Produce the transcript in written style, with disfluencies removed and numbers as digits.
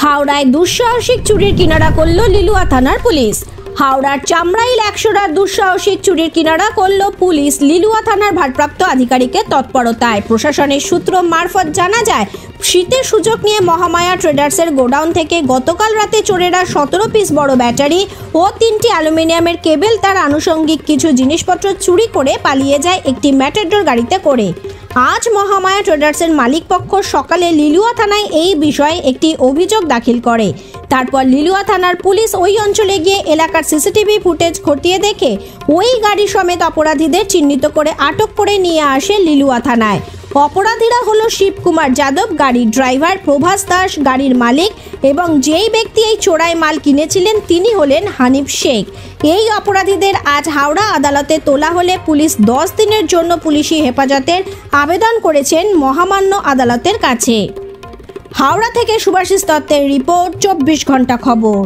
হাওড়ায় দুঃসাহসিক চুরির কিনারা করল লিলুয়া থানার পুলিশ। হাওড়ার চামড়াইল 100 দুঃসাহসিক চুরির কিনারা করল পুলিশ লিলুয়া থানার ভারপ্রাপ্ত আধিকারিকের তৎপরতায়। প্রশাসনের সূত্র মারফত জানা যায়, শীতের সুযোগ নিয়ে মহামায়া ট্রেডার্সের গোডাউন থেকে গতকাল রাতে চোরেরা 17 পিস বড় ব্যাটারি ও 3টি অ্যালুমিনিয়ামের কেবেল তার আনুষঙ্গিক কিছু জিনিসপত্র চুরি করে পালিয়ে যায় একটি ম্যাটাডোর গাড়িতে করে। আজ মহামায়া ট্রেডার্সের মালিক পক্ষ সকালে লিলুয়া থানায় এই বিষয়ে একটি অভিযোগ দাখিল করে। তারপর লিলুয়া থানার পুলিশ ওই অঞ্চলে গিয়ে এলাকার সিসিটিভি ফুটেজ খতিয়ে দেখে ওই গাড়ি সমেত অপরাধীদের চিহ্নিত করে আটক করে নিয়ে আসে লিলুয়া থানায়। অপরাধীরা হলো শিবকুমার যাদব গাড়ির ড্রাইভার, প্রভাস দাস গাড়ির মালিক এবং যেই ব্যক্তি এই চোরাই মাল কিনেছিলেন তিনি হলেন হানিফ শেখ। এই অপরাধীদের আজ হাওড়া আদালতে তোলা হলে পুলিশ 10 দিনের জন্য পুলিশি হেফাজতের আবেদন করেছেন মহামান্য আদালতের কাছে। হাওড়া থেকে সুভাষিস দত্তের রিপোর্ট, 24 ঘন্টা খবর।